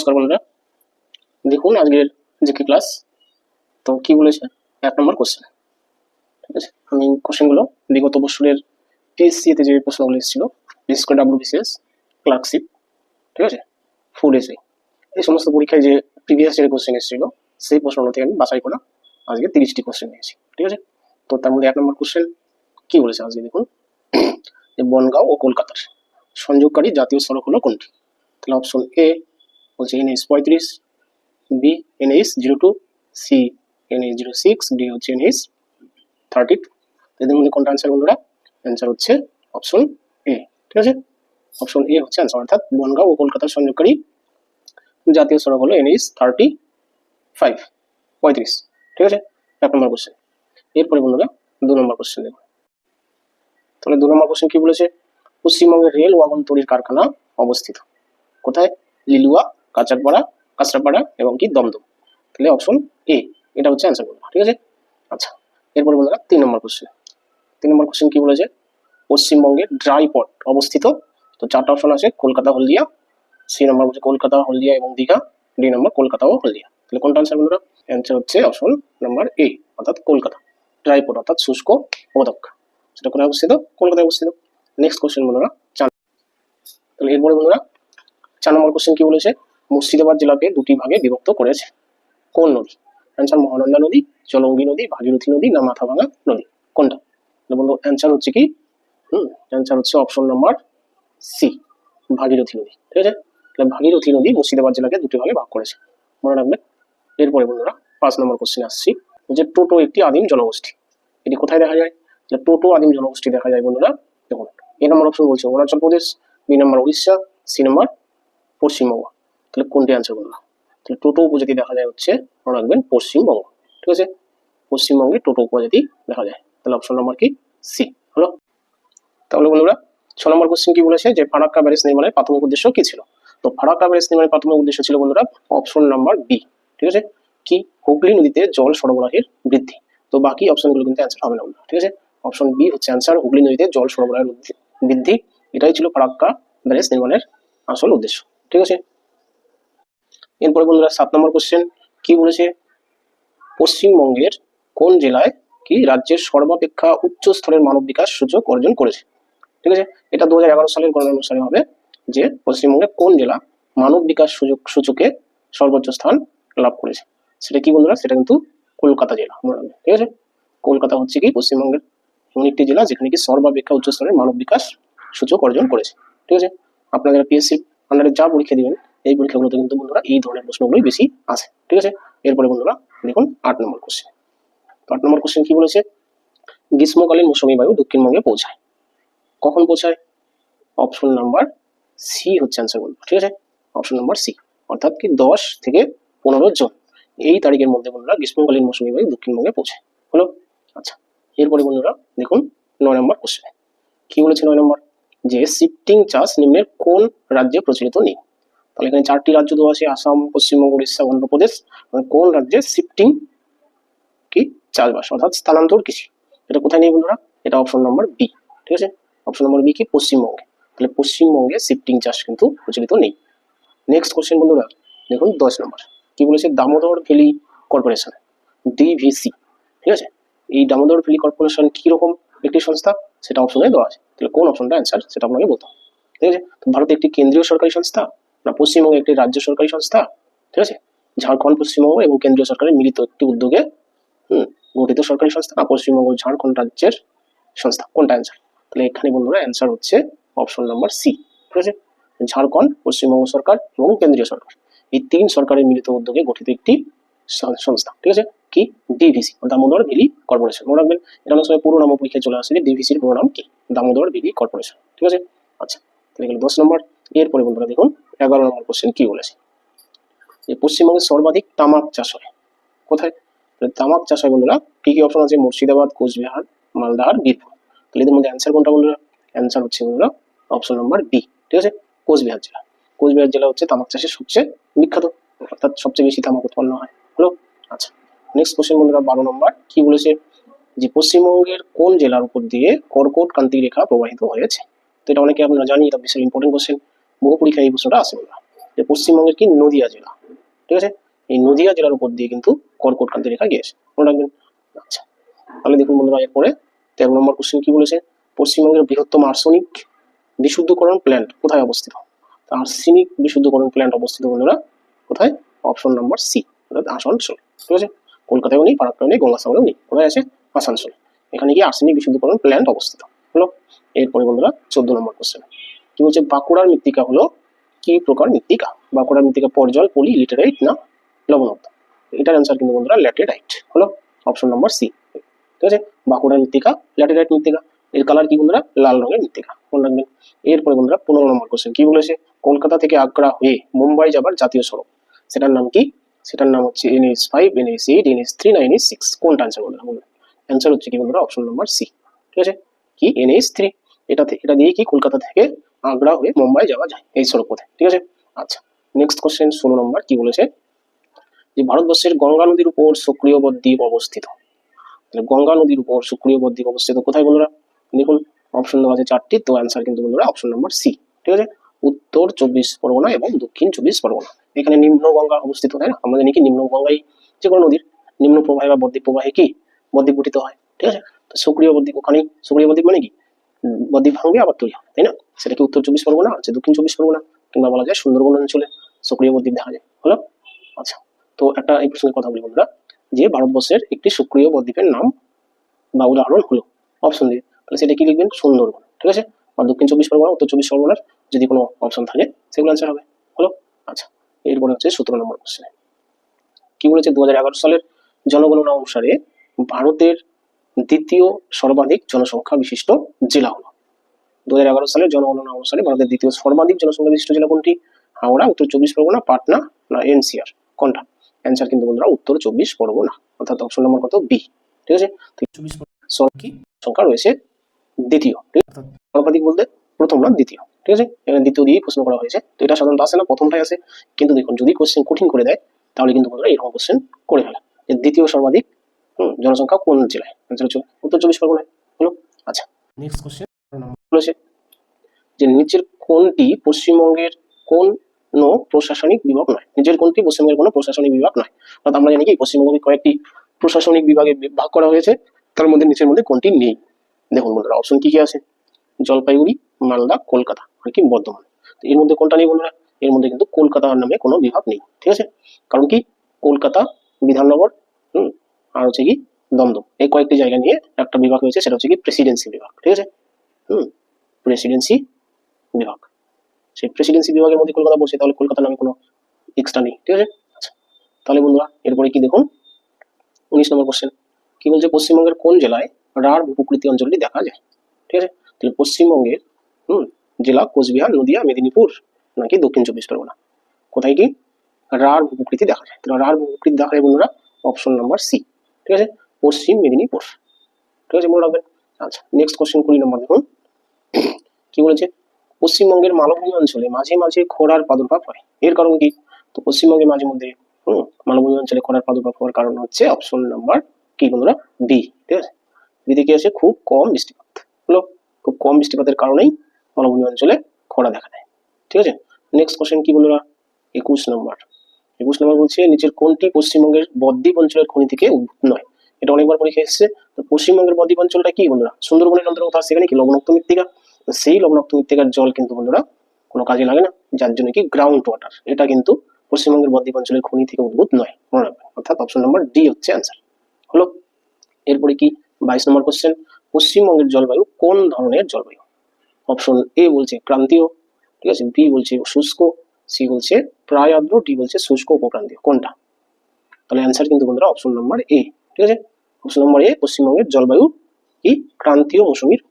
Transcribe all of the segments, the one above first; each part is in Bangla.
নমস্কার বন্ধুরা, দেখুন আজকের জিকে ক্লাস। তো কি বলেছে 1 নম্বর কোশ্চেন। ঠিক আছে, আমি কোশ্চেনগুলো বিগত বছরের পিএসসি-তে যে প্রশ্নগুলো এসেছিল, বিশেষ করে WBCS, ক্লার্কশিপ, ঠিক আছে, ফুড এসে, এই সমস্ত পরীক্ষায় যে প্রিভিয়াস যে কোশ্চেন এসেছিল সেই প্রশ্নগুলো থেকে আমি বাছাই করা আজকে 30টি কোশ্চেন নিয়েছি। ঠিক আছে, তো তার মধ্যে 1 নম্বর কোশ্চেন কি বলেছে আজকে দেখুন, যে বনগাঁও ও কলকাতার সংযোগকারী জাতীয় সড়ক হলো কোনটি? তাহলে অপশন এ বলছে NH-35, B NH-02, C NH-06, D হচ্ছে NH-32। এদের মধ্যে কোনটা অ্যান্সার বন্ধুরা? অ্যান্সার হচ্ছে অপশন এ। ঠিক আছে, অপশন এ হচ্ছে অ্যান্সার, অর্থাৎ বনগাঁও ও কলকাতার সংযোগকারী জাতীয় সড়ক হলো NH-35, 35। ঠিক আছে, 1 নম্বর কোশ্চেন। এরপরে বন্ধুরা 2 নম্বর কোশ্চেন দেখুন। তাহলে 2 নম্বর কোশ্চেন কি বলেছে? পশ্চিমবঙ্গের রেল ওয়াগন তৈরির কারখানা অবস্থিত কোথায়? লিলুয়া, কাঁচরাপাড়া এবং কি দমদম। তাহলে অপশন এ এটা হচ্ছে অ্যান্সার বন্ধুরা। ঠিক আছে, আচ্ছা এরপরে বন্ধুরা 3 নম্বর কোশ্চেন। 3 নম্বর কোশ্চেন কি বলেছে? পশ্চিমবঙ্গের ড্রাই পোর্ট অবস্থিত। তো 4টা অপশন আছে, কলকাতা, হলদিয়া। সি নম্বর বলছে কলকাতা, হলদিয়া এবং দীঘা। ডি নম্বর কলকাতা ও হলদিয়া। তাহলে কোনটা অ্যান্সার বন্ধুরা? অ্যান্সার হচ্ছে অপশন নাম্বার এ, অর্থাৎ কলকাতা। ড্রাই পোর্ট অর্থাৎ শুষ্ক পদক, সেটা কোথায় অবস্থিত? কলকাতায় অবস্থিত। নেক্সট কোশ্চেন বন্ধুরা 4। তাহলে এরপরে বন্ধুরা 4 নম্বর কোশ্চেন কি বলেছে? মুর্শিদাবাদ জেলাকে 2টি ভাগে বিভক্ত করেছে কোন নদী? অ্যান্সার মহানন্দা নদী, জলঙ্গি নদী, ভাগীরথী নদী না মাথাভাঙা নদী? কোনটা বন্ধু? অ্যান্সার হচ্ছে কি? অ্যান্সার হচ্ছে অপশন নাম্বার সি, ভাগীরথী নদী। ঠিক আছে, তাহলে ভাগীরথী নদী মুর্শিদাবাদ জেলাকে 2টি ভাগে ভাগ করেছে, মনে রাখবেন। এরপরে বন্ধুরা 5 নম্বর কোশ্চেন আসছি, যে টোটো একটি আদিম জনগোষ্ঠী, এটি কোথায় দেখা যায়? টোটো আদিম জনগোষ্ঠী দেখা যায় বন্ধুরা, দেখুন এ নম্বর অপশন বলছে অরুণাচল প্রদেশ, বি নম্বর উড়িষ্যা, সি নম্বর পশ্চিমবঙ্গ। তাহলে কোনটি অ্যান্সার বন্ধুরা? তাহলে টোটো উপজাতি দেখা যায় হচ্ছে, মনে রাখবেন, পশ্চিমবঙ্গ। ঠিক আছে, পশ্চিমবঙ্গে টোটো উপজাতি দেখা যায়। তাহলে অপশন নাম্বার কি? সি হলো। তাহলে বন্ধুরা 6 নম্বর কোশ্চেন কি বলেছে? যে ফারাক্কা ব্যারেজ নির্মাণের প্রাথমিক উদ্দেশ্য কি ছিল? তো ফারাক্কা ব্যারেজ নির্মাণের প্রাথমিক উদ্দেশ্য ছিল বন্ধুরা অপশন নাম্বার বি। ঠিক আছে, কি? হুগলি নদীতে জল সরবরাহের বৃদ্ধি। তো বাকি অপশনগুলো কিন্তু অ্যান্সার হবে না বন্ধুরা। ঠিক আছে, অপশন বি হচ্ছে অ্যান্সার, হুগলি নদীতে জল সরবরাহের বৃদ্ধি। এটাই ছিল ফারাক্কা ব্যারেজ নির্মাণের আসল উদ্দেশ্য। ঠিক আছে, এরপরে বন্ধুরা 7 নম্বর কোশ্চেন কি বলেছে? পশ্চিমবঙ্গের কোন জেলায় কি রাজ্যের সর্বাপেক্ষা উচ্চ স্তরের মানব বিকাশ সূচক অর্জন করেছে? ঠিক আছে, এটা 2011 সালের গণনা অনুসারে হবে, যে পশ্চিমবঙ্গের কোন জেলা মানব বিকাশ সূচকে সর্বোচ্চ স্থান লাভ করেছে। সেটা কি বন্ধুরা? সেটা কিন্তু কলকাতা জেলা, মনে রাখবেন। ঠিক আছে, কলকাতা হচ্ছে কি পশ্চিমবঙ্গের এমন একটি জেলা যেখানে কি সর্বাপেক্ষা উচ্চ স্তরের মানব বিকাশ সূচক অর্জন করেছে। ঠিক আছে, আপনারা পিএসসি আন্ডারে যা পরীক্ষা দিবেন এই পরীক্ষাগুলোতে কিন্তু বন্ধুরা এই ধরনের প্রশ্নগুলোই বেশি আছে। ঠিক আছে, এরপরে বন্ধুরা দেখুন 8 নম্বর কোশ্চেন। 8 নম্বর কোশ্চেন কি বলেছে? গ্রীষ্মকালীন মৌসুমী বায়ু দক্ষিণবঙ্গে পৌঁছায় কখন পৌঁছায়? অপশন নাম্বার সি হচ্ছে অ্যান্সার বন্ধুরা। ঠিক আছে, অপশন নাম্বার সি, অর্থাৎ কি 10 থেকে 15 জুন এই তারিখের মধ্যে বন্ধুরা গ্রীষ্মকালীন মৌসুমী বায়ু দক্ষিণবঙ্গে পৌঁছায়। হলো, আচ্ছা এরপরে বন্ধুরা দেখুন 9 নম্বর কোশ্চেন কি বলেছে? 9 নম্বর, যে শিফটিং চাষ নিম্নের কোন রাজ্যে প্রচলিত নেই? তাহলে এখানে 4টি রাজ্য দেওয়া আছে, আসাম, পশ্চিমবঙ্গ, উড়িষ্যা, অন্ধ্রপ্রদেশ। কোন রাজ্যে শিফটিং কি চাষবাস অর্থাৎ স্থানান্তর কৃষি, এটা কোথায় নেই বন্ধুরা? এটা অপশন নাম্বার বি। ঠিক আছে, অপশন নাম্বার বি কি পশ্চিমবঙ্গে। তাহলে পশ্চিমবঙ্গে শিফটিং চাষ কিন্তু প্রচলিত নেই। নেক্সট কোশ্চেন বন্ধুরা দেখুন 10 নম্বর কি বলেছে? Damodar valley corporation, DVC. ঠিক আছে, এই দামোদর ভ্যালি কর্পোরেশন কি রকম একটি সংস্থা সেটা অপশনে দেওয়া আছে। তাহলে কোন অপশনটা অ্যান্সার সেটা আপনাকে বলতে হবে। ঠিক আছে, তো ভারতে একটি কেন্দ্রীয় সরকারি সংস্থা না পশ্চিমবঙ্গে একটি রাজ্য সরকারি সংস্থা? ঠিক আছে, ঝাড়খণ্ড, পশ্চিমবঙ্গ এবং কেন্দ্রীয় সরকারের মিলিত একটি উদ্যোগে গঠিত সরকারি সংস্থা না পশ্চিমবঙ্গ ঝাড়খণ্ড রাজ্যের সংস্থা? কোনটা অ্যান্সার? তাহলে এখানে বন্ধুরা অ্যান্সার হচ্ছে অপশন নাম্বার সি। ঠিক আছে, ঝাড়খণ্ড, পশ্চিমবঙ্গ সরকার এবং কেন্দ্রীয় সরকার এই 3 সরকারের মিলিত উদ্যোগে গঠিত একটি সংস্থা। ঠিক আছে, কি? DVC, Damodar valley corporation. মনে রাখবেন, এটা অনেক সময় পুরো নাম পরীক্ষায় চলে আসে, ডিভিসির পুরো নাম কি? Damodar valley corporation. ঠিক আছে, আচ্ছা তাহলে এগুলো 10 নম্বর। এরপরে বন্ধুরা দেখুন 11 নম্বর কোশ্চেন কি বলেছে? যে পশ্চিমবঙ্গে সর্বাধিক তামাক চাষ হয় কোথায়? তামাক চাষ হয় বন্ধুরা, কি কি অপশন আছে? মুর্শিদাবাদ, কোচবিহার, মালদা আর বীরভূম। তাহলে এদের মধ্যে অ্যান্সার কোনটা বন্ধুরা? অ্যান্সার হচ্ছে বন্ধুরা অপশন নাম্বার বি। ঠিক আছে, কোচবিহার জেলা। কোচবিহার জেলা হচ্ছে তামাক চাষে সবচেয়ে বিখ্যাত, অর্থাৎ সবচেয়ে বেশি তামাক উৎপন্ন হয়। হলো, আচ্ছা নেক্সট কোশ্চেন বন্ধুরা 12 নম্বর কি বলেছে? যে পশ্চিমবঙ্গের কোন জেলার উপর দিয়ে কর্কট ক্রান্তি রেখা প্রবাহিত হয়েছে? তো এটা অনেকে আপনারা জানি, এটা বিশাল ইম্পর্টেন্ট কোশ্চেন, বহু পরীক্ষায় এই প্রশ্নটা আসে বন্ধুরা। যে পশ্চিমবঙ্গের কি নদিয়া জেলা, ঠিক আছে, এই নদিয়া জেলার উপর দিয়ে কিন্তু কর্কটক্রান্তি রেখা গিয়েছে, মনে রাখবেন। আচ্ছা, তাহলে দেখুন বন্ধুরা এরপরে 13 নম্বর কোশ্চেন কি বলেছে, পশ্চিমবঙ্গের বৃহত্তম আর্সেনিক বিশুদ্ধকরণ প্ল্যান্ট কোথায় অবস্থিত? আর্সেনিক বিশুদ্ধকরণ প্ল্যান্ট অবস্থিত বন্ধুরা কোথায়? অপশন নাম্বার সি, অর্থাৎ আসানসোল, ঠিক আছে। কলকাতায়ও নেই, ফারাক্কাও নেই, গঙ্গাসাগরেও নেই, কোথায় আছে? আসানসোল। এখানে কি আর্সেনিক বিশুদ্ধকরণ প্ল্যান্ট অবস্থিত হলো। এরপরে বন্ধুরা 14 নম্বর কোশ্চেন কি বলছে, বাঁকুড়ার মৃত্তিকা হলো কি প্রকার মৃত্তিকা? বাঁকুড়ার মৃত্তিকা পর্জল, পলি, লিটারাইট না লবণাক্ত? এটার অ্যান্সার কিন্তু বন্ধুরা ল্যাটেরাইট হলো, অপশন নাম্বার সি, ঠিক আছে। বাঁকুড়ার মৃত্তিকা ল্যাটেরাইট মৃত্তিকা, এর কালার কি বন্ধুরা? লাল রঙের মৃত্তিকা, মনে রাখবেন। এরপরে বন্ধুরা 15 নম্বর কোশ্চেন কি বলেছে, কলকাতা থেকে আগ্রা হয়ে মুম্বাই যাবার জাতীয় সড়ক, সেটার নাম কি? সেটার নাম হচ্ছে NH5, NH8, NH3 না NH6? কোনটা অ্যান্সার বন্ধুরা বলুন? অ্যান্সার হচ্ছে কি বন্ধুরা? অপশন নাম্বার সি, ঠিক আছে, কি NH3। এটা দিয়ে কি কলকাতা থেকে আগ্রা হয়ে মুম্বাই যাওয়া যায় এই সড়ক পথে, ঠিক আছে। আচ্ছা, নেক্সট কোশ্চেন 16 নম্বর কি বলেছে, যে ভারতবর্ষের গঙ্গা নদীর উপর সক্রিয় বদ্বীপ অবস্থিত। তাহলে গঙ্গা নদীর উপর সক্রিয় বদ্বীপ অবস্থিত কোথায় বন্ধুরা? দেখুন অপশন দেওয়া আছে 4টি, তো অ্যান্সার কিন্তু বন্ধুরা অপশন নাম্বার সি, ঠিক আছে, উত্তর 24 পরগনা এবং দক্ষিণ 24 পরগনা। এখানে নিম্ন গঙ্গা অবস্থিত, তাই না? আমরা জানি কি নিম্ন গঙ্গাই যে কোনো নদীর নিম্ন প্রবাহে বা বদ্বীপ প্রবাহে কি বদ্বীপ গঠিত হয়, ঠিক আছে। তো সক্রিয় বদ্বীপ ওখানেই, সক্রিয় বদ্বীপ মানে কি বদ্বীপ ভাঙবে আবার তৈরি হবে, তাই না? সেটা কি উত্তর 24 পরগনা আছে, দক্ষিণ 24 পরগনা, কিংবা বলা যায় সুন্দরবন অঞ্চলে সক্রিয় বদ্বীপ দেখা যায় হলো। আচ্ছা, তো একটা এই প্রসঙ্গে কথা বলি বন্ধুরা, যে ভারতবর্ষের একটি সক্রিয় বদ্বীপের নাম বা উদাহরণ হলো, অপশন দিয়ে, তাহলে সেটা কি লিখবেন? সুন্দরবন, ঠিক আছে। আর দক্ষিণ 24 পরগনা, উত্তর 24 পরগনার যদি কোনো অপশন থাকে সেগুলো অ্যান্সার হবে হলো। আচ্ছা, এরপরে হচ্ছে 17 নম্বর কোশ্চেন কি বলেছে, 2011 সালের জনগণনা অনুসারে ভারতের দ্বিতীয় সর্বাধিক জনসংখ্যা বিশিষ্ট জেলা হলো। 2011 সালের জনগণনা অনুসারে ভারতের দ্বিতীয় সর্বাধিক জনসংখ্যা বিশিষ্ট জেলা কোনটি? হাওড়া, উত্তর 24 পরগনা, পাটনা না NCR? কোনটা? অ্যান্সার কিন্তু বন্ধুরা উত্তর 24 পরগনা, অর্থাৎ অপশন নম্বর কত? বি, ঠিক আছে। 24 কি সংখ্যা রয়েছে দ্বিতীয়, ঠিক আছে, সর্বাধিক বলতে প্রথম না দ্বিতীয়, ঠিক আছে। এখানে দ্বিতীয় দিয়েই প্রশ্ন করা হয়েছে, তো এটা সাধারণত আসে না, প্রথমটাই আসে। কিন্তু দেখুন যদি কোশ্চেন কঠিন করে দেয় তাহলে কিন্তু বন্ধুরা এরকম কোশ্চেন করে ফেলে, যে দ্বিতীয় সর্বাধিক জনসংখ্যা কোন জেলায়? অ্যান্সার হচ্ছে উত্তর 24 পরগনায় হলো। আচ্ছা, নেক্সট কোশ্চেন বলেছে যে নিচের কোনটি পশ্চিমবঙ্গের কোন প্রশাসনিক বিভাগ নয়? নিচের কোনটি পশ্চিমবঙ্গের কোনো প্রশাসনিক বিভাগ নয়? অর্থাৎ আমরা জানি কি পশ্চিমবঙ্গে কয়েকটি প্রশাসনিক বিভাগে ভাগ করা হয়েছে, তার মধ্যে নিচের মধ্যে কোনটি নেই? দেখুন বন্ধুরা অপশন কি কি আছে, জলপাইগুড়ি, মালদা, কলকাতা আর কি বর্ধমান। তো এর মধ্যে কোনটা নেই বন্ধুরা? এর মধ্যে কিন্তু কলকাতা নামে কোনো বিভাগ নেই, ঠিক আছে। কারণ কি কলকাতা, বিধাননগর, আর হচ্ছে কি দমদম, এই কয়েকটি জায়গা নিয়ে একটা বিভাগ হয়েছে, সেটা হচ্ছে কি প্রেসিডেন্সি বিভাগ, ঠিক আছে। প্রেসিডেন্সি বিভাগ, সেই প্রেসিডেন্সি বিভাগের মধ্যে কলকাতা পড়ছে, তাহলে কলকাতা নামে কোনো এক্সট্রা নেই, ঠিক আছে। আচ্ছা, তাহলে বন্ধুরা এরপরে কি দেখুন 19 নম্বর কোশ্চেন কি বলছে, পশ্চিমবঙ্গের কোন জেলায় রাঢ় ভূপ্রকৃতি অঞ্চলটি দেখা যায়? ঠিক আছে, তাহলে পশ্চিমবঙ্গের জেলা কোচবিহার, নদিয়া, মেদিনীপুর নাকি দক্ষিণ 24 পরগনা? কোথায় কি রাঢ় ভূপ্রকৃতি দেখা যায়? তাহলে রাঢ় ভূপ্রকৃতি দেখা যায় বন্ধুরা অপশন নাম্বার সি, ঠিক আছে, পশ্চিম মেদিনীপুর, ঠিক আছে, মনে রাখবেন। আচ্ছা, নেক্সট কোশ্চেন 20 নম্বর দেখুন কি বলেছে, পশ্চিমবঙ্গের মালভূমি অঞ্চলে মাঝে মাঝে খরার প্রাদুর্ভাব হয়, এর কারণ কি? তো পশ্চিমবঙ্গে মাঝে মধ্যে মালভূমি অঞ্চলে খরার প্রাদুর্ভাব হওয়ার কারণ হচ্ছে অপশন নাম্বার কি বন্ধুরা? বি, ঠিক আছে। বিতে কি আছে? খুব কম বৃষ্টিপাত হলো, খুব কম বৃষ্টিপাতের কারণেই মালভূমি অঞ্চলে খরা দেখা দেয়, ঠিক আছে। নেক্সট কোশ্চেন কি বন্ধুরা 21 নম্বর বলছে নিচের কোনটি পশ্চিমবঙ্গের বদ্বীপ অঞ্চলের খনি থেকে উদ্ভূত নয়? এটা অনেকবার পরীক্ষা এসেছে। তো পশ্চিমবঙ্গের বদ্বীপ অঞ্চলটা কি বন্ধুরা? সুন্দরবনের অন্তর্গত, সেখানে কি লবণাক্ত মৃত্তিকা, সেই লবণাক্ত মৃত্তিকার জল কিন্তু বন্ধুরা কোনো কাজে লাগে না, যার জন্য কি গ্রাউন্ড ওয়াটার, এটা কিন্তু পশ্চিমবঙ্গের বদ্বীপ অঞ্চলের খনি থেকে উদ্ভূত নয়, মনে রাখবেন, অর্থাৎ অপশন নাম্বার ডি হচ্ছে অ্যান্সার হলো। এরপরে কি 22 নম্বর কোশ্চেন, পশ্চিমবঙ্গের জলবায়ু কোন ধরনের জলবায়ু? অপশন এ বলছে ক্রান্তীয়, ঠিক আছে, বি বলছে শুষ্ক, সি বলছে প্রায় আর্দ্র, ডি বলছে শুষ্ক উপক্রান্তীয়, কোনটা? তাহলে অ্যান্সার কিন্তু বন্ধুরা অপশন নাম্বার এ, ঠিক আছে, অপশন নাম্বার এ, পশ্চিমবঙ্গের জলবায়ু কি ক্রান্তীয় মৌসুমীর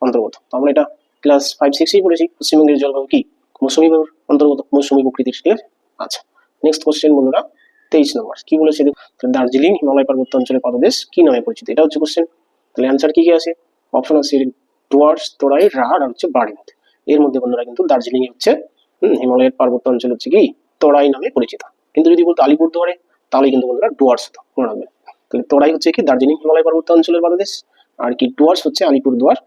অন্তর্গত। তো আমরা এটা ক্লাস 5-6 পড়েছি, পশ্চিমবঙ্গের জলবায়ু কি মৌসুমী অন্তর্গত, মৌসুমী প্রকৃতির, ঠিক আছে। আচ্ছা, নেক্সট কোশ্চেন বন্ধুরা 23 নম্বর কি বলেছে, দার্জিলিং হিমালয় পার্বত্য অঞ্চলের পাদদেশ কি নামে পরিচিত? এটা হচ্ছে কোশ্চেন। তাহলে অ্যান্সার কি কি আছে? অপশন আছে ডুয়ার্স, তোরাই, রাঢ় আর হচ্ছে বারিন্দ। এর মধ্যে বন্ধুরা কিন্তু দার্জিলিং হচ্ছে হিমালয়ের পার্বত্য অঞ্চল হচ্ছে কি তোরাই নামে পরিচিত, কিন্তু যদি বলতো আলিপুরদুয়ারে তাহলে কিন্তু বন্ধুরা ডুয়ার্স হতো, মনে রাখবেন। তাহলে তোরাই হচ্ছে কি দার্জিলিং হিমালয় পার্বত্য অঞ্চলের পাদদেশ, আর কি ডুয়ার্স হচ্ছে আলিপুরদুয়ার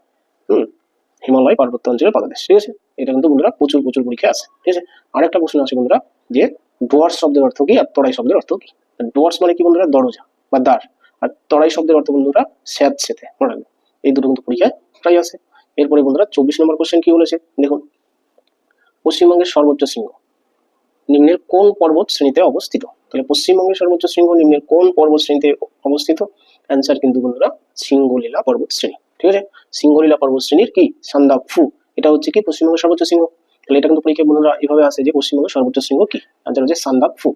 হিমালয় পার্বত্য অঞ্চলের পাদদেশ, ঠিক আছে। এটা কিন্তু বন্ধুরা প্রচুর পরীক্ষা আছে, ঠিক আছে। আরেকটা প্রশ্ন আছে বন্ধুরা যে ডুয়ার্স শব্দের অর্থ কি আর তরাই শব্দের অর্থ কি। ডুয়ার্স মানে কি বন্ধুরা, দরজা বা দ্বার, আর তরাই শব্দের অর্থ বন্ধুরা স্যাঁতসেঁতে, মনে রাখবেন। এই দুটো কিন্তু পরীক্ষায় প্রায় আসে। এরপরে বন্ধুরা 24 নম্বর কোশ্চেন কি বলেছে দেখুন, পশ্চিমবঙ্গের সর্বোচ্চ শৃঙ্গ নিম্নের কোন পর্বত শ্রেণীতে অবস্থিত। তাহলে পশ্চিমবঙ্গের সর্বোচ্চ শৃঙ্গ নিম্নের কোন পর্বত শ্রেণীতে অবস্থিত? অ্যান্সার কিন্তু বন্ধুরা সিঙ্গলীলা পর্বত শ্রেণী। ঠিক আছে, সিঙ্গলীলা পর্বত শ্রেণীর কি সান্দাকফু, এটা হচ্ছে কি পশ্চিমবঙ্গের সর্বোচ্চ শৃঙ্গ। তাহলে এটা কিন্তু পরীক্ষায় বন্ধুরা এভাবে আসে যে পশ্চিমবঙ্গের সর্বোচ্চ শৃঙ্গ কি, অ্যান্সার হচ্ছে সান্দাকফু,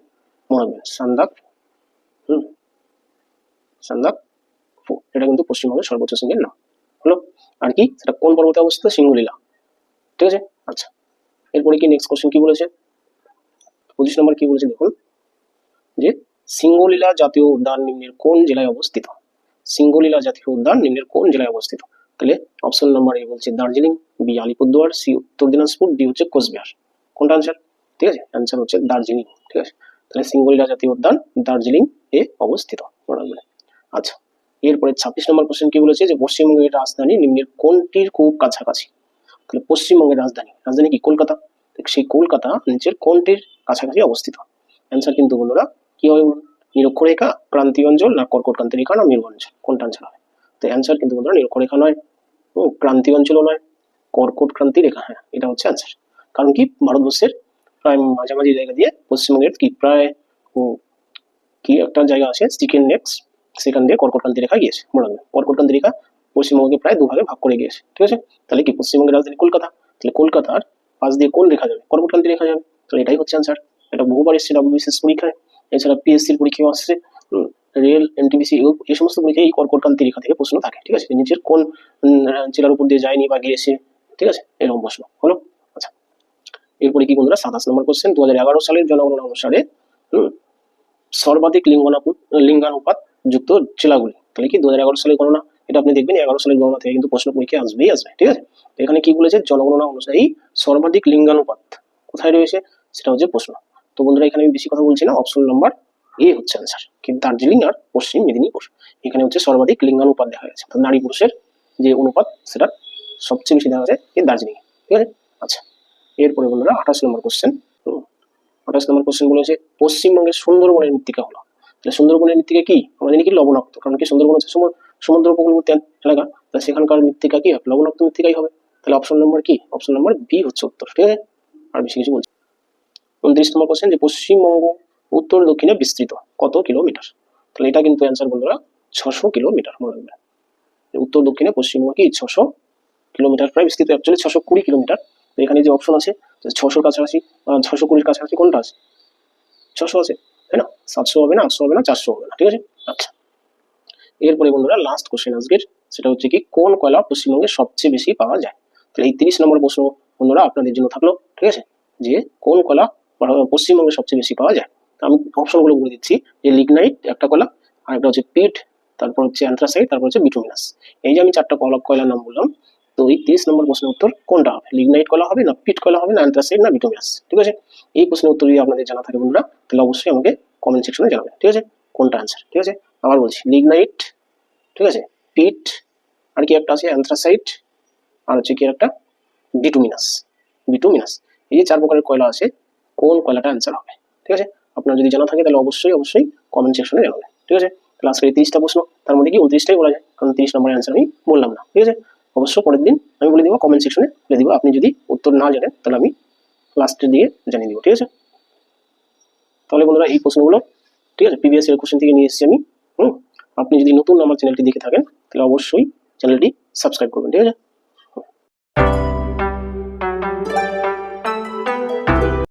মনে রাখবেন সান্দাকফু। সান্দাকফু এটা কিন্তু পশ্চিমবঙ্গের সর্বোচ্চ শৃঙ্গের নাম হলো। আর কি সেটা কোন পর্বতে অবস্থিত? সিঙ্গলীলা। ঠিক আছে, আচ্ছা এরপরে কি নেক্সট কোশ্চেন কি বলেছে 25 নম্বর কি বলেছে দেখুন, যে সিঙ্গলীলা জাতীয় উদ্যান নিম্নের কোন জেলায় অবস্থিত। সিঙ্গলীলা জাতীয় উদ্যান নিম্নের কোন জেলায় অবস্থিত? তাহলে অপশন নাম্বার এ বলছে দার্জিলিং, বি আলিপুরদুয়ার, সি উত্তর দিনাজপুর, ডি হচ্ছে কোচবিহার। কোনটা আনসার? ঠিক আছে, অ্যান্সার হচ্ছে দার্জিলিং। ঠিক আছে, তাহলে সিঙ্গলীলা জাতীয় উদ্যান দার্জিলিং এ অবস্থিত। আচ্ছা এরপরে 26 নম্বর কোশ্চেন কি বলেছে, যে পশ্চিমবঙ্গের রাজধানী নিম্নের কোনটির খুব কাছাকাছি। তাহলে পশ্চিমবঙ্গের রাজধানী কি কলকাতা, সেই কলকাতা নিচের কোনটির কাছাকাছি অবস্থিত? অ্যান্সার কিন্তু বন্ধুরা কি হবে বলুন, নিরক্ষরেখা, ক্রান্তীয় অঞ্চল, না কর্কটক্রান্তি রেখা, না মেরু অঞ্চল, কোনটা আনসার হবে? তো অ্যান্সার কিন্তু বন্ধুরা নিরক্ষরেখা নয়, ক্রান্তীয় অঞ্চলও নয়, কর্কটক্রান্তি রেখা, হ্যাঁ এটা হচ্ছে অ্যান্সার। কারণ কি ভারতবর্ষের প্রায় মাঝামাঝি জায়গা দিয়ে পশ্চিমবঙ্গের কি প্রায় কি একটা জায়গা আছে চিকেন নেক্স, সেখান দিয়ে কর্কটক্রান্তি রেখা গিয়েছে, মনে রাখবেন কর্কটক্রান্তি রেখা পশ্চিমবঙ্গকে প্রায় দুভাগে ভাগ করে গিয়েছে। ঠিক আছে, তাহলে কি পশ্চিমবঙ্গের রাজধানী কলকাতা, তাহলে কলকাতার পাশ দিয়ে কোন রেখা যাবে? কর্কটক্রান্তি রেখা যাবে। তাহলে এটাই হচ্ছে অ্যান্সার। এটা বহুবার এসছে ডাব্লিউবিসিএস পরীক্ষায়, এছাড়া পিএসসির পরীক্ষাও আসছে, রেল, এনটিপিসি এই সমস্ত পরীক্ষায় এই কর্কটক্রান্তি রেখা থেকে প্রশ্ন থাকে। ঠিক আছে, নিচের কোন জেলার উপর দিয়ে যায়নি বা গিয়েছে, ঠিক আছে এরকম প্রশ্ন হলো। আচ্ছা এরপরে কি বন্ধুরা 27 নম্বর কোশ্চেন, 2011 সালের জনগণনা অনুসারে সর্বাধিক লিঙ্গানুপাত যুক্ত জেলাগুলি। তাহলে কি 2011 সালের গণনা, এটা আপনি দেখবেন 11 সালের গণনা থেকে কিন্তু প্রশ্ন পরীক্ষায় আসবেই আসবে। ঠিক আছে, এখানে কি বলেছে, জনগণনা অনুযায়ী সর্বাধিক লিঙ্গানুপাত কোথায় রয়েছে সেটা হচ্ছে প্রশ্ন। তো বন্ধুরা এখানে আমি বেশি কথা বলছি না, অপশন নাম্বার এ হচ্ছে অ্যান্সার, কিন্তু দার্জিলিং আর পশ্চিম মেদিনীপুর এখানে হচ্ছে সর্বাধিক লিঙ্গানুপাত দেখা গেছে। নারী পুরুষের যে অনুপাত সেটা সবচেয়ে বেশি দেখা যায় এই দার্জিলিং। ঠিক আছে, আচ্ছা এরপরে বন্ধুরা 28 নম্বর কোশ্চেন, 28 নম্বর কোশ্চেন বলেছে পশ্চিমবঙ্গের সুন্দরবনের মৃত্তিকা হলো। তাহলে সুন্দরবনের মৃত্তিকা কি, আমরা জানি কি লবণাক্ত, কারণ কি সুন্দরবন হচ্ছে সমুদ্র উপকূলবর্তী এলাকা, তাহলে সেখানকার মৃত্তিকা কি লবণাক্ত মৃত্তিকাই হবে। তাহলে অপশন নাম্বার কি, অপশন নাম্বার বি হচ্ছে উত্তর। ঠিক আছে, আর বেশি কিছু বলছি। 29 নম্বর কোশ্চেন, যে পশ্চিমবঙ্গ উত্তর দক্ষিণে বিস্তৃত কত কিলোমিটার। তাহলে এটা কিন্তু অ্যান্সার বন্ধুরা 600 কিলোমিটার, মনে রাখবেন উত্তর দক্ষিণে পশ্চিমবঙ্গ কি 600 কিলোমিটার প্রায় বিস্তৃত, অ্যাকচুয়ালি 620 কিলোমিটার। এখানে যে অপশন আছে 600 কাছাকাছি, 620 কাছাকাছি কোনটা আছে? 600 আছে তাই না, 700 হবে না, 800 হবে না, 400 হবে না। ঠিক আছে, আচ্ছা এরপরে বন্ধুরা লাস্ট কোশ্চেন আজকের, সেটা হচ্ছে কি কোন কয়লা পশ্চিমবঙ্গে সবচেয়ে বেশি পাওয়া যায়। তাহলে এই 30 নম্বর প্রশ্ন বন্ধুরা আপনাদের জন্য থাকলো। ঠিক আছে, যে কোন কয়লা পশ্চিমবঙ্গে সবচেয়ে বেশি পাওয়া যায়। আমি অপশনগুলো বলে দিচ্ছি, যে লিগনাইট একটা কয়লা, আর একটা হচ্ছে পিট, তারপর হচ্ছে অ্যান্থ্রাসাইট, তারপর হচ্ছে বিটুমিনাস। এই যে আমি 4টা কয়লার নাম বললাম, তো এই 30 নম্বর প্রশ্নের উত্তর কোনটা হবে? লিগনাইট কয়লা হবে, না পিট কয়লা হবে, না অ্যান্থ্রাসাইট, না বিটুমিনাস। ঠিক আছে, এই প্রশ্নের উত্তর যদি আপনাদের জানা থাকে বন্ধুরা, তাহলে অবশ্যই আমাকে কমেন্ট সেকশনে জানাবেন। ঠিক আছে, কোনটা অ্যান্সার। ঠিক আছে, আবার বলছি লিগনাইট, ঠিক আছে পিট, আর কি একটা আছে অ্যান্থ্রাসাইট, আর হচ্ছে কি একটা বিটুমিনাস। এই যে 4 প্রকারের কয়লা আছে, কোন কয়লাটা অ্যান্সার হবে? ঠিক আছে, আপনার যদি জানা থাকে তাহলে অবশ্যই কমেন্ট সেকশনে জানাবেন। ঠিক আছে, তাহলে আজকে 30টা প্রশ্ন, তার মধ্যে কি 29টাই বলা যায়, কারণ 30 নম্বরের অ্যান্সার আমি বললাম না। ঠিক আছে, অবশ্য পরের দিন আমি বলে দিব, কমেন্ট সেকশনে বলে দিব। আপনি যদি উত্তর না জানেন তাহলে আমি লাস্টের দিকে জানিয়ে দিব। ঠিক আছে, তাহলে বন্ধুরা এই প্রশ্নগুলো ঠিক আছে প্রিভিয়াস ইয়ার কোশ্চেন থেকে নিয়ে এসেছি আমি। আপনি যদি নতুন আমার চ্যানেলটি দেখে থাকেন তাহলে অবশ্যই চ্যানেলটি সাবস্ক্রাইব করবেন। ঠিক আছে।